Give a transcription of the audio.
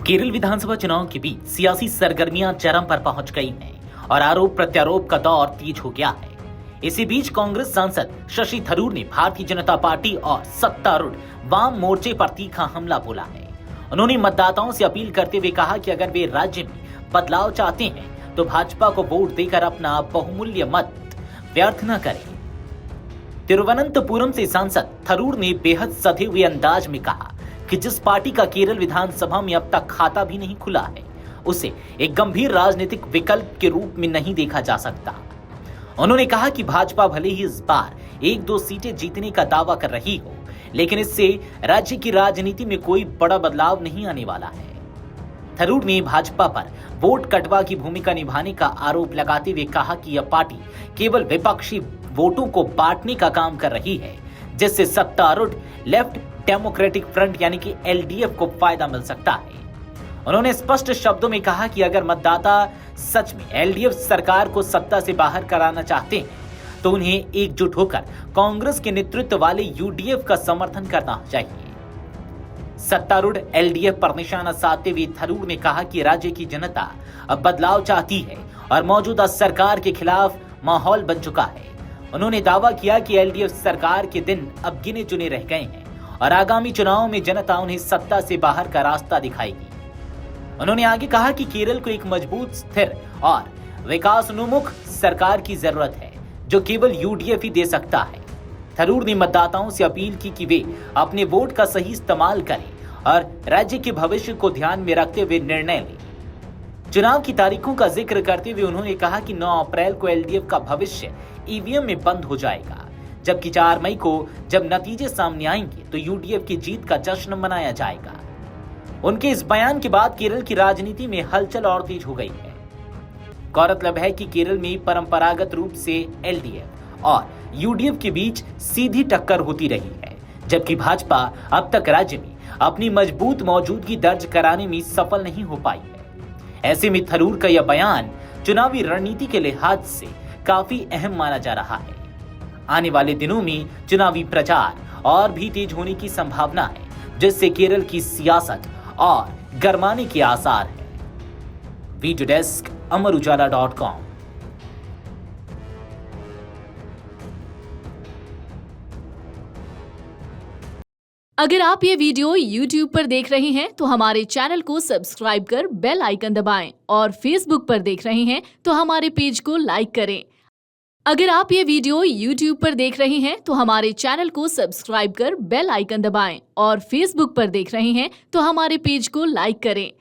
केरल विधानसभा चुनाव के बीच सियासी सरगर्मियां चरम पर पहुंच गई हैं और आरोप प्रत्यारोप का दौर तेज हो गया है। इसी बीच कांग्रेस सांसद शशि थरूर ने भारतीय जनता पार्टी और सत्तारूढ़ वाम मोर्चे पर तीखा हमला बोला है। उन्होंने मतदाताओं से अपील करते हुए कहा कि अगर वे राज्य में बदलाव चाहते हैं तो भाजपा को वोट देकर अपना बहुमूल्य मत व्यर्थ न करें। तिरुवनंतपुरम से सांसद थरूर ने बेहद सधे हुए अंदाज में कहा कि जिस पार्टी का केरल विधानसभा में अब तक खाता भी नहीं खुला है, उसे एक गंभीर राजनीतिक विकल्प के रूप में नहीं देखा जा सकता। उन्होंने कहा कि भाजपा भले ही इस बार 1-2 सीटें जीतने का दावा कर रही हो, लेकिन इससे राज्य की राजनीति में कोई बड़ा बदलाव नहीं आने वाला है। थरूर ने भाजपा पर वोट कटवा की भूमिका निभाने का आरोप लगाते हुए कहा कि यह पार्टी केवल विपक्षी वोटों को बांटने का काम कर रही है, जिससे सत्तारूढ़ लेफ्ट डेमोक्रेटिक फ्रंट यानी कि एलडीएफ को फायदा मिल सकता है। उन्होंने स्पष्ट शब्दों में कहा कि अगर मतदाता सच में एलडीएफ सरकार को सत्ता से बाहर कराना चाहते हैं तो उन्हें एकजुट होकर कांग्रेस के नेतृत्व वाले यूडीएफ का समर्थन करना चाहिए। सत्तारूढ़ एलडीएफ पर निशाना साधते हुए थरूर ने कहा कि राज्य की जनता अब बदलाव चाहती है और मौजूदा सरकार के खिलाफ माहौल बन चुका है। उन्होंने दावा किया कि एलडीएफ सरकार के दिन अब गिने चुने रह गए हैं और आगामी चुनाव में जनता उन्हें सत्ता से बाहर का रास्ता दिखाएगी। उन्होंने आगे कहा कि केरल को एक मजबूत, स्थिर और विकासोन्मुख सरकार की जरूरत है, जो केवल यूडीएफ ही दे सकता है। थरूर ने मतदाताओं से अपील की कि वे अपने वोट का सही इस्तेमाल करें और राज्य के भविष्य को ध्यान में रखते हुए निर्णय लें। चुनाव की तारीखों का जिक्र करते हुए उन्होंने कहा कि 9 अप्रैल को एलडीएफ का भविष्य ईवीएम में बंद हो जाएगा, जबकि 4 मई को जब नतीजे सामने आएंगे तो यूडीएफ की जीत का जश्न मनाया जाएगा। उनके इस बयान के बाद केरल की राजनीति में हलचल और तेज हो गई है। गौरतलब है कि केरल में परंपरागत रूप से एलडीएफ और यूडीएफ के बीच सीधी टक्कर होती रही है, जबकि भाजपा अब तक राज्य में अपनी मजबूत मौजूदगी दर्ज कराने में सफल नहीं हो पाई है। ऐसे में थरूर का यह बयान चुनावी रणनीति के लिहाज से काफी अहम माना जा रहा है। आने वाले दिनों में चुनावी प्रचार और भी तेज होने की संभावना है, जिससे केरल की सियासत और गरमाने के आसार हैं। वीडियो डेस्क अमरउजाला.com। अगर आप ये वीडियो YouTube पर देख रहे हैं तो हमारे चैनल को सब्सक्राइब कर बेल आइकन दबाएं और Facebook पर देख रहे हैं तो हमारे पेज को लाइक करें। अगर आप ये वीडियो YouTube पर देख रहे हैं तो हमारे चैनल को सब्सक्राइब कर बेल आइकन दबाएं और Facebook पर देख रहे हैं तो हमारे पेज को लाइक करें।